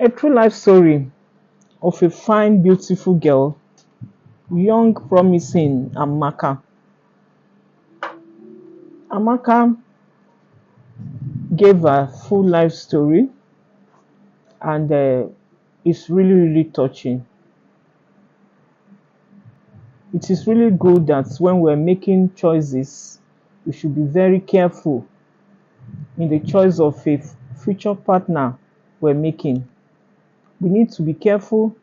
A true life story of a fine, beautiful girl, young, promising Amaka. Amaka gave a full life story, and it's really, really touching. It is really good that when we're making choices, we should be very careful in the choice of a future partner we're making. We need to be careful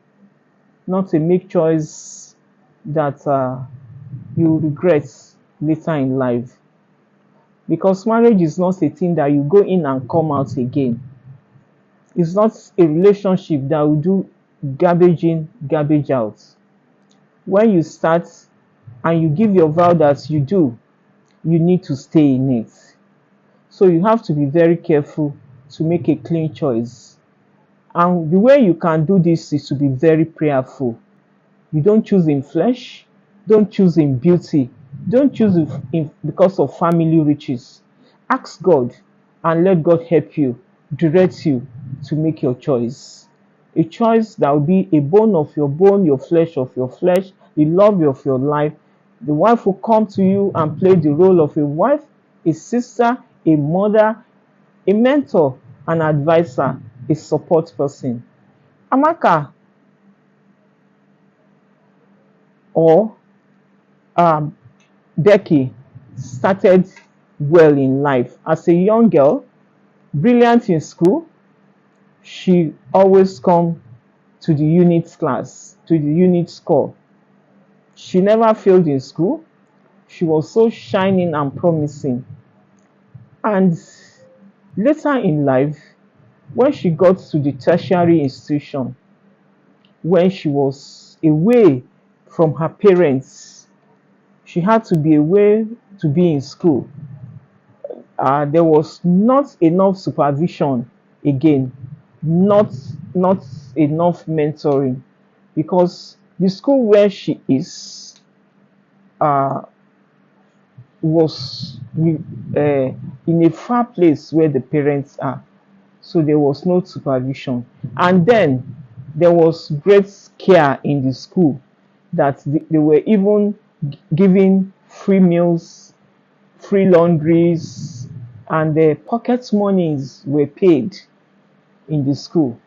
not to make choice that you regret later in life, because marriage is not a thing that you go in and come out again. It's not a relationship that will do garbage in, garbage out. When you start and you give your vow that you need to stay in it. So you have to be very careful to make a clean choice. And the way you can do this is to be very prayerful. You don't choose in flesh, don't choose in beauty, don't choose because of family riches. Ask God and let God help you, direct you to make your choice. A choice that will be a bone of your bone, your flesh of your flesh, the love of your life. The wife will come to you and play the role of a wife, a sister, a mother, a mentor, an advisor, a support person. Amaka, or um, Becky, started well in life. As a young girl, brilliant in school, she always come to the unit class, to the unit score. She never failed in school. She was so shining and promising. And later in life, when she got to the tertiary institution, when she was away from her parents, she had to be away to be in school. There was not enough supervision again, not not enough mentoring, because the school where she is uh, was in a far place where the parents are, so there was no supervision. And then there was great care in the school, that they were even giving free meals, free laundries, and the pocket monies were paid in the school.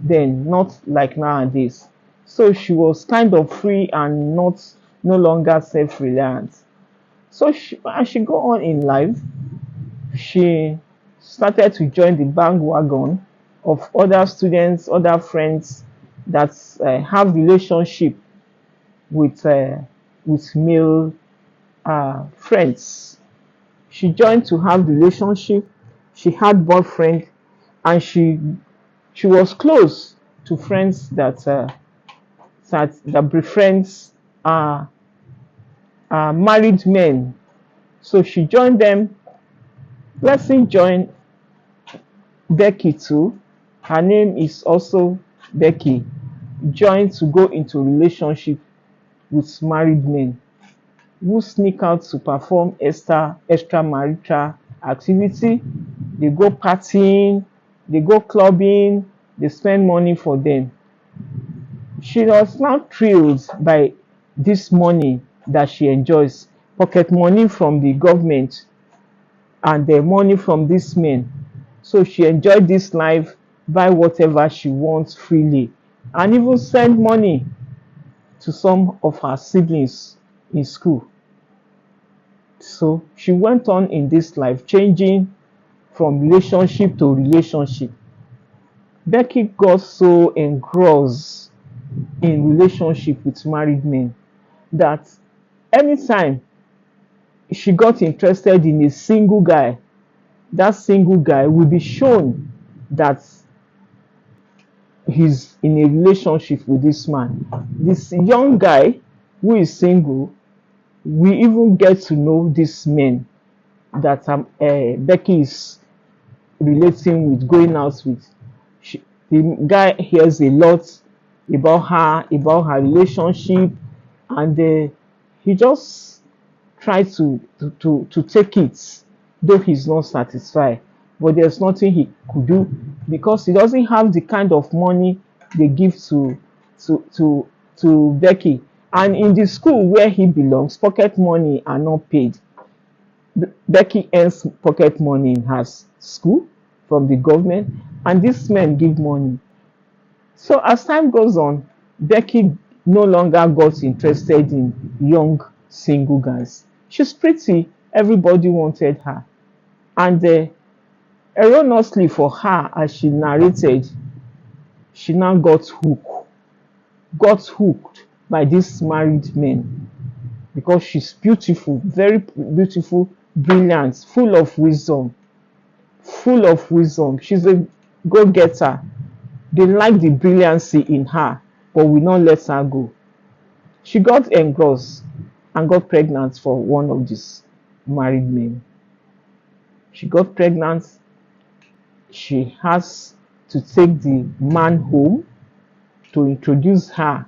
Then, not like nowadays. So she was kind of free and no longer self-reliant. So as she go on in life, she started to join the bandwagon of other students, other friends that have relationship with male friends. She joined to have relationship. She had boyfriend, and she was close to friends that befriends married men. So she joined them. Blessing joined Becky too. Her name is also Becky. Joined to go into relationship with married men who sneak out to perform extramarital activity. They go partying, they go clubbing, they spend money for them. She was now thrilled by this money that she enjoys, pocket money from the government and the money from these men. So she enjoyed this life, buy whatever she wants freely, and even send money to some of her siblings in school. So she went on in this life, changing from relationship to relationship. Becky got so engrossed in relationship with married men that anytime she got interested in a single guy, that single guy will be shown that he's in a relationship with this man. This young guy who is single, we even get to know these men that Becky is relating with, going out with. The guy hears a lot about her relationship, and he just tries to take it, though he's not satisfied. but there's nothing he could do because he doesn't have the kind of money they give to to to Becky. And in the school where he belongs, pocket money are not paid. Becky earns pocket money in her school from the government, and these men give money. So as time goes on, Becky no longer got interested in young single guys. She's pretty, everybody wanted her. And erroneously for her, as she narrated, she now got hooked by these married men because she's beautiful, very beautiful, brilliant, full of wisdom. She's a go-getter. They like the brilliancy in her, but will not let her go. She got engrossed and got pregnant for one of these married men. She got pregnant. She has to take the man home to introduce her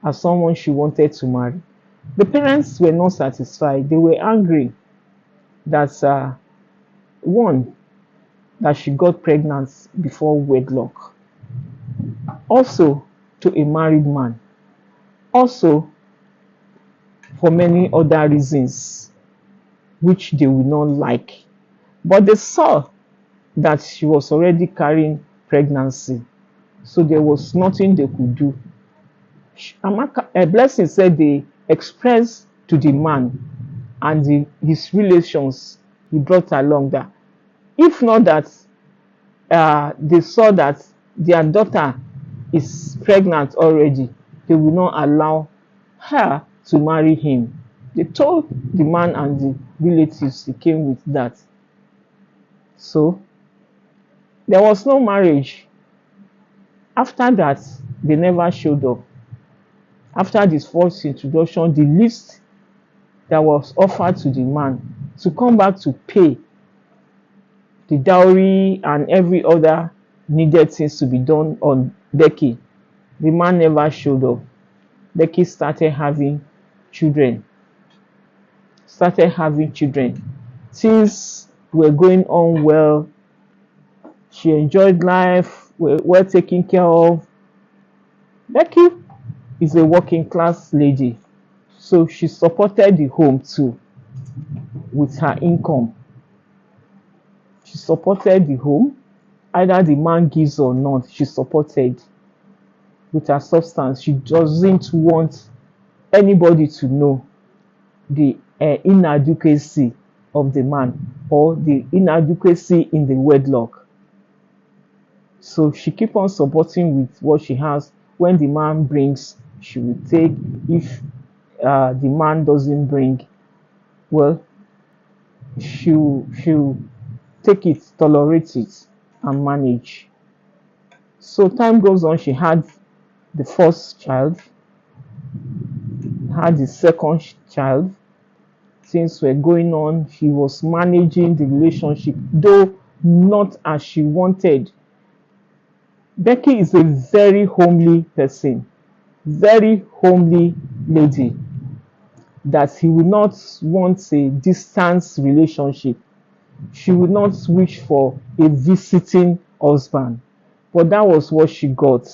as someone she wanted to marry. The parents were not satisfied. They were angry that one, that she got pregnant before wedlock. Also, to a married man. Also, for many other reasons which they would not like. But they saw that she was already carrying pregnancy, so there was nothing they could do. A Blessing said they expressed to the man and his relations he brought along that if not that they saw that their daughter is pregnant already, they will not allow her to marry him. They told the man and the relatives he came with that. So there was no marriage. After that, they never showed up. After this first introduction, the list that was offered to the man to come back to pay the dowry and every other needed things to be done on Becky, the man never showed up. Becky started having children. Things were going on well. She enjoyed life, well taken care of. Becky is a working class lady, so she supported the home too with her income. She supported the home, either the man gives or not, she supported with her substance. She doesn't want anybody to know the inadequacy of the man or the inadequacy in the wedlock. So she keep on supporting with what she has. When the man brings, she will take. If the man doesn't bring, well, she'll take it, tolerate it, and manage. So time goes on. She had the first child, had the second child. Things were going on. She was managing the relationship, though not as she wanted. Becky is a very homely person, very homely lady, that he would not want a distance relationship. She would not wish for a visiting husband, but that was what she got.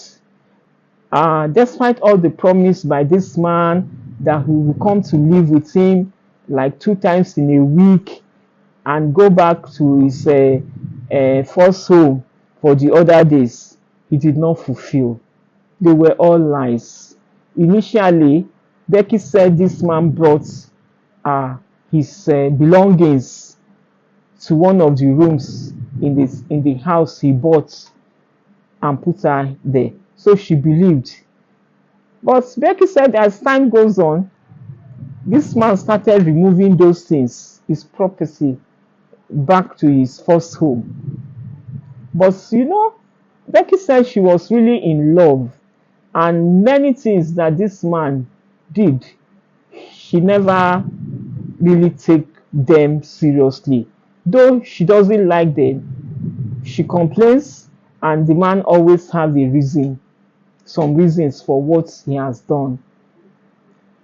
Despite all the promise by this man that he will come to live with him like 2 times in a week and go back to his first home for the other days, he did not fulfill. They were all lies. Initially, Becky said this man brought his belongings to one of the rooms in the house he bought and put her there. So she believed. But Becky said as time goes on, this man started removing those things, his property, back to his first home. But Becky said she was really in love, and many things that this man did, she never really take them seriously. Though she doesn't like them, she complains, and the man always have a reason, some reasons for what he has done.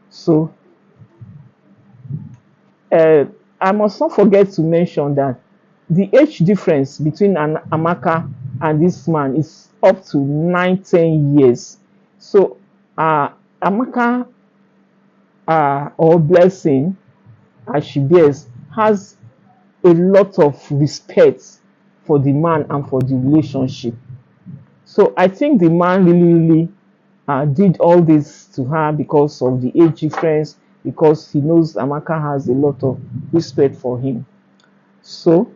So I must not forget to mention that the age difference between Amaka and this man is up to 9, 10 years. So Amaka or Blessing, as she bears, has a lot of respect for the man and for the relationship. So I think the man really did all this to her because of the age difference, because he knows Amaka has a lot of respect for him. So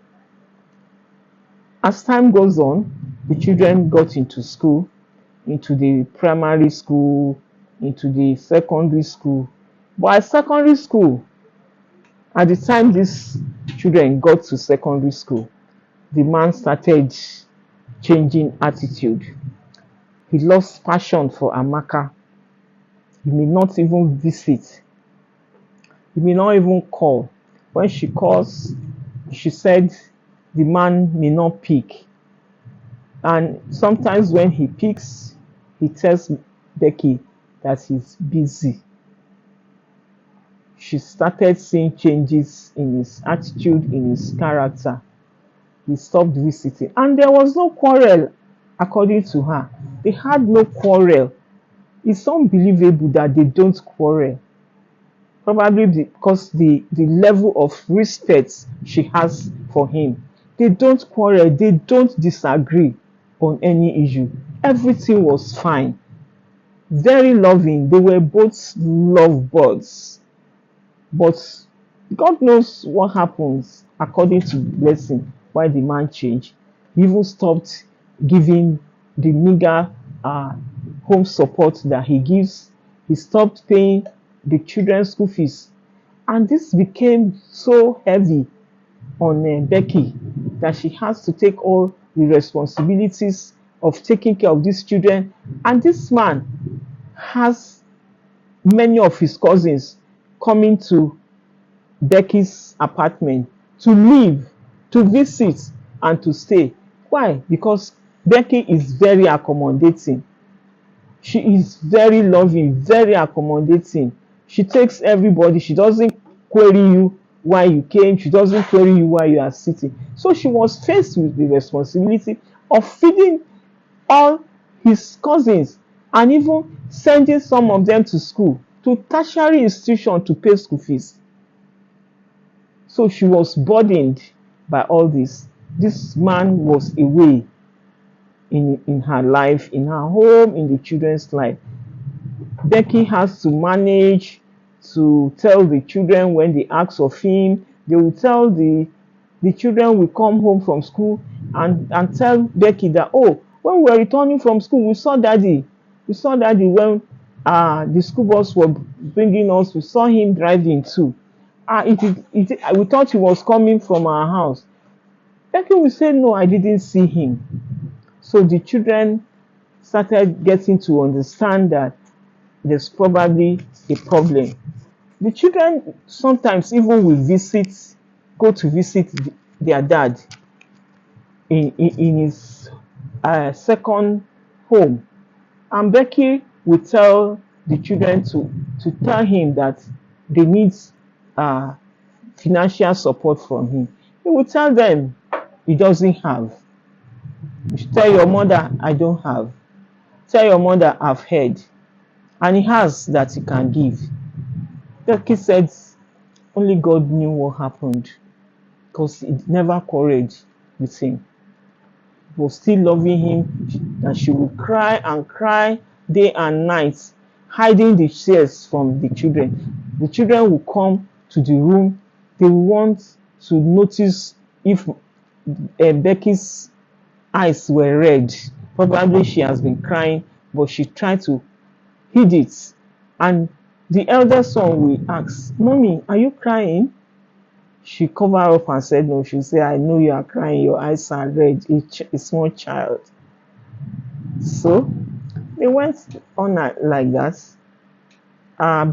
as time goes on, the children got into school, into the primary school, into the secondary school. But at secondary school, at the time these children got to secondary school, the man started changing attitude. He lost passion for Amaka. He may not even visit. He may not even call. When she calls, she said the man may not pick. And sometimes when he picks, he tells Becky that he's busy. She started seeing changes in his attitude, in his character. He stopped visiting. And there was no quarrel, according to her. They had no quarrel. It's unbelievable that they don't quarrel. Probably because the level of respect she has for him. They don't quarrel, they don't disagree on any issue. Everything was fine. Very loving. They were both lovebirds. But God knows what happens according to Blessing, why the man changed. He even stopped giving the meager uh, home support that he gives. He stopped paying the children's school fees. And this became so heavy on Becky that she has to take all the responsibilities of taking care of these children. And this man has many of his cousins coming to Becky's apartment to live, to visit, and to stay. Why? Because Becky is very accommodating. She is very loving, very accommodating. She takes everybody. She doesn't query you why you came. She doesn't query you why you are sitting. So she was faced with the responsibility of feeding all his cousins and even sending some of them to school, to tertiary institution to pay school fees. So she was burdened by all this. This man was away in her life, in her home, in the children's life. Becky has to manage to tell the children when they ask of him. They will tell the children will come home from school and tell Becky that, oh, when we were returning from school, we saw daddy. We saw daddy when the school bus was bringing us. We saw him driving too. We thought he was coming from our house. Becky will say, no, I didn't see him. So the children started getting to understand that there's probably a problem. The children sometimes even will go to visit their dad in his second home. And Becky will tell the children to tell him that they need uh, financial support from him. He will tell them he doesn't have. You should tell your mother, I don't have. Tell your mother, I've heard. And he has that he can give. Becky said only God knew what happened because he never quarreled with him. He was still loving him, that she would cry and cry day and night, hiding the tears from the children. The children will come to the room. They want to notice if Becky's eyes were red. Probably she has been crying, but she tried to hid it. And the elder son will ask, Mommy, are you crying? She covered up and said no. She'll say, I know you are crying, your eyes are red, a small child. So they went on like that.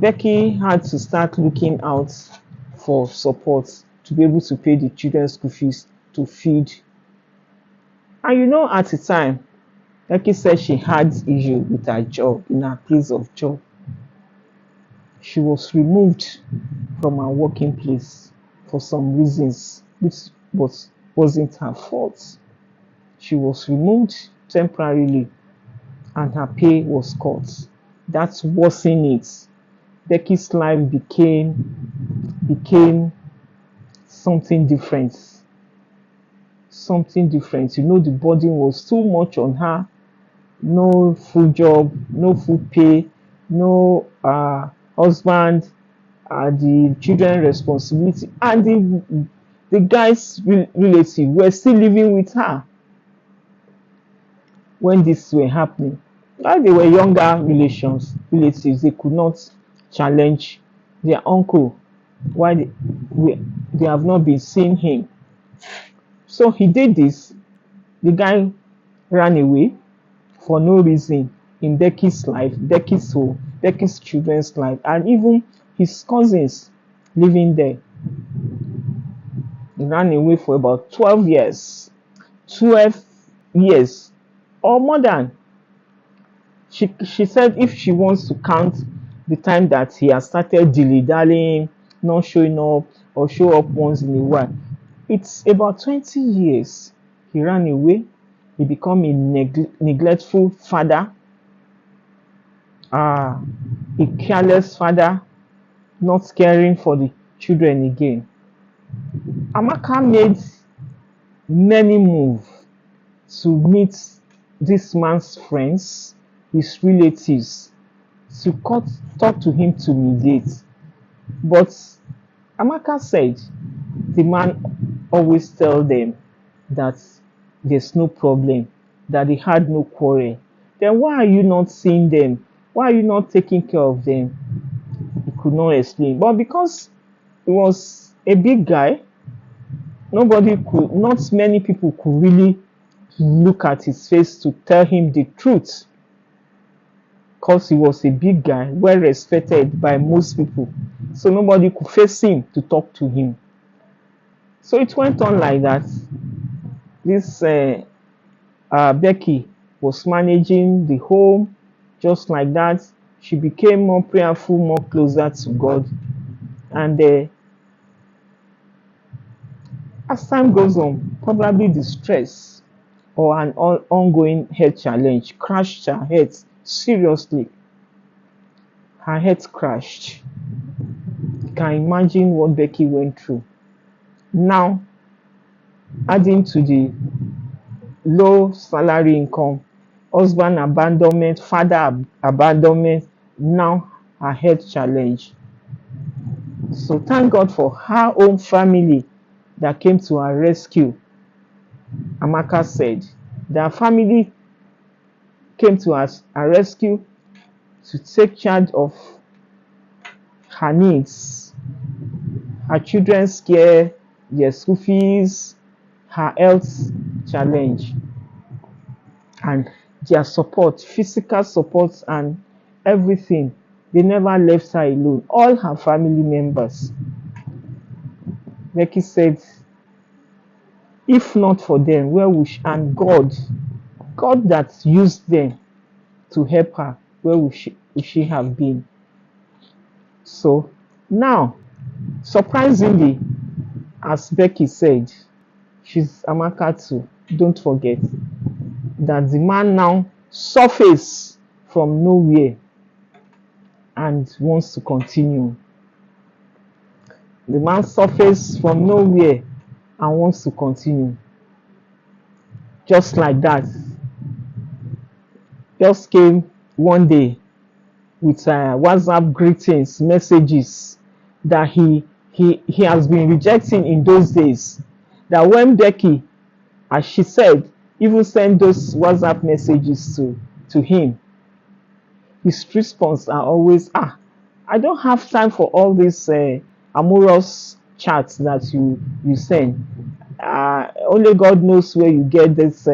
Becky had to start looking out for support to be able to pay the children's school fees, to feed. And you know, at the time, Becky said she had issue with her job, in her place of job. She was removed from her working place for some reasons, which was wasn't her fault. She was removed temporarily and her pay was cut. That worsened it. Becky's life became something different. Something different. The burden was too much on her. No full job, no full pay, no husband, the children responsibility, and the guy's relative were still living with her when this were happening. While they were younger relatives, they could not challenge their uncle why they have not been seeing him. So he did this. The guy ran away for no reason in Becky's life, Becky's home, Becky's children's life, and even his cousins living there. He ran away for about 12 years. 12 years or more than. She said if she wants to count the time that he has started dilly-dallying, not showing up, or show up once in a while, it's about 20 years. He ran away. He became a neglectful father, a careless father, not caring for the children again. Amaka made many moves to meet this man's friends, his relatives, to talk to him to mediate. But Amaka said the man always tell them that there's no problem, that they had no quarrel. Then why are you not seeing them? Why are you not taking care of them? He could not explain. But because he was a big guy, not many people could really look at his face to tell him the truth. Because he was a big guy, well respected by most people. So nobody could face him to talk to him. So it went on like that. This Becky was managing the home just like that. She became more prayerful, more closer to God. And as time goes on, probably the stress or an ongoing health challenge crashed her health seriously. Her health crashed. You can imagine what Becky went through. Now, adding to the low salary income, husband abandonment, father abandonment, now her health challenge. So thank God for her own family that came to her rescue. Amaka said their family came to her rescue to take charge of her needs, her children's care, their school fees, her health challenge, and their support, physical support and everything. They never left her alone. All her family members. Becky said, if not for them, where would she, and God that used them to help her, where would she have been? So now, surprisingly, as Becky said, she's Amaka too. Don't forget that the man now surfaces from nowhere and wants to continue. The man surfaces from nowhere and wants to continue. Just like that. Just came one day with WhatsApp greetings, messages that he has been rejecting in those days. That when Becky, as she said, even sent those WhatsApp messages to him, his response are always, I don't have time for all these amorous chats that you send. Only God knows where you get this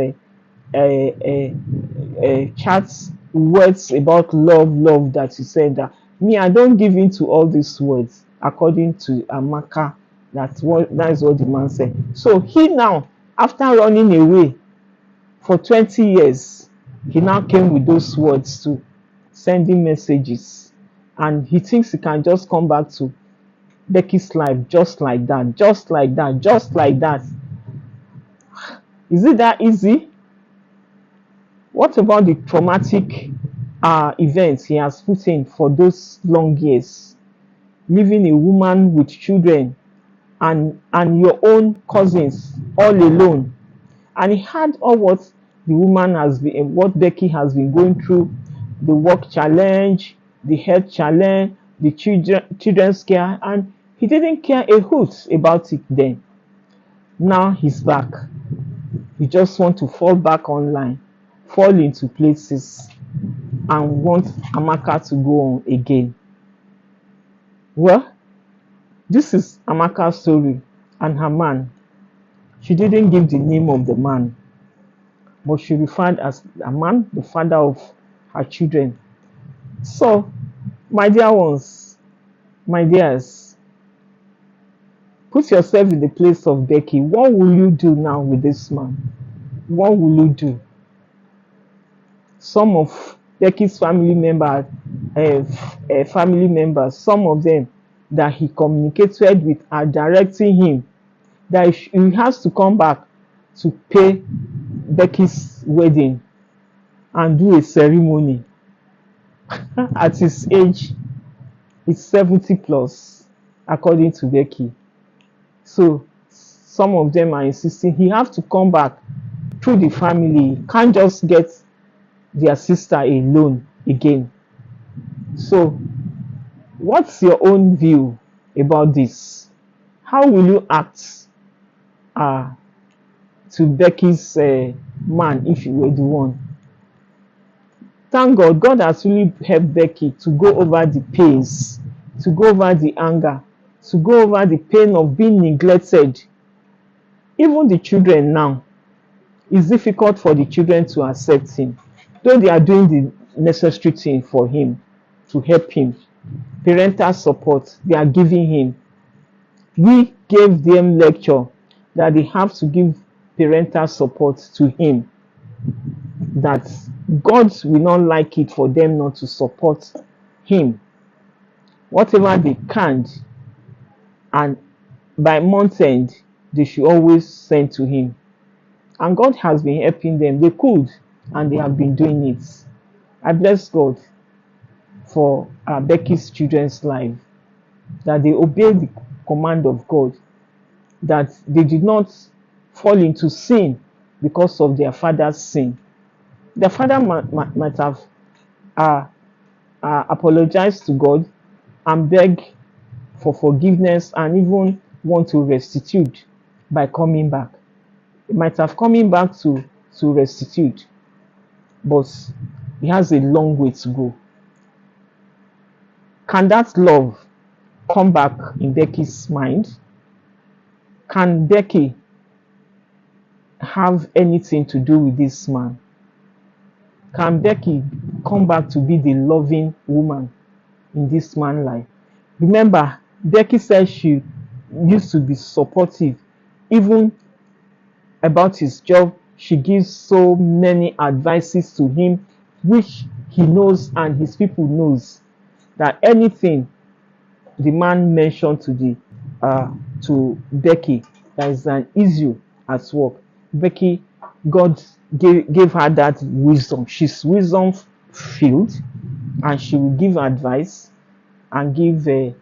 chats, words about love that you send. Me, I don't give in to all these words, according to Amaka. That is what the man said. So he now, after running away for 20 years, he now came with those words too, sending messages, and he thinks he can just come back to Becky's life just like that. Is it that easy? What about the traumatic events he has put in for those long years? Leaving a woman with children and your own cousins all alone. And he had all what the woman has been, what Becky has been going through, the work challenge, the health challenge, the children's care, and he didn't care a hoot about it then. Now he's back. You just want to fall back online, fall into places, and want Amaka to go on again. Well, this is Amaka's story and her man. She didn't give the name of the man, but she referred as a man, the father of her children. So, my dear ones, my dears, put yourself in the place of Becky. What will you do now with this man? What will you do? Some of Becky's family members, some of them that he communicated with are directing him that he has to come back to pay Becky's wedding and do a ceremony. At his age, it's 70 plus, according to Becky. So some of them are insisting he has to come back through the family. He can't just get their sister alone again. So what's your own view about this? How will you act to Becky's man if you were the one? Thank God, God has really helped Becky to go over the pains, to go over the anger, to go over the pain of being neglected. Even the children now, it's difficult for the children to accept him, though they are doing the necessary thing for him to help him. Parental support, they are giving him. We gave them lecture that they have to give parental support to him, that God will not like it for them not to support him. Whatever they can, and by month end, they should always send to him. And God has been helping them. They could, and they have been doing it. I bless God for Becky's children's life, that they obeyed the command of God, that they did not fall into sin because of their father's sin. Their father might have apologized to God and beg for forgiveness and even want to restitute by coming back. He might have coming back to restitute, but he has a long way to go. Can that love come back in Becky's mind? Can Becky have anything to do with this man? Can Becky come back to be the loving woman in this man's life? Remember, Becky said she used to be supportive, even about his job. She gives so many advices to him, which he knows and his people knows, that anything the man mentioned to Becky, that is an issue at work, Becky, God gave her that wisdom. She's wisdom filled, and she will give advice and give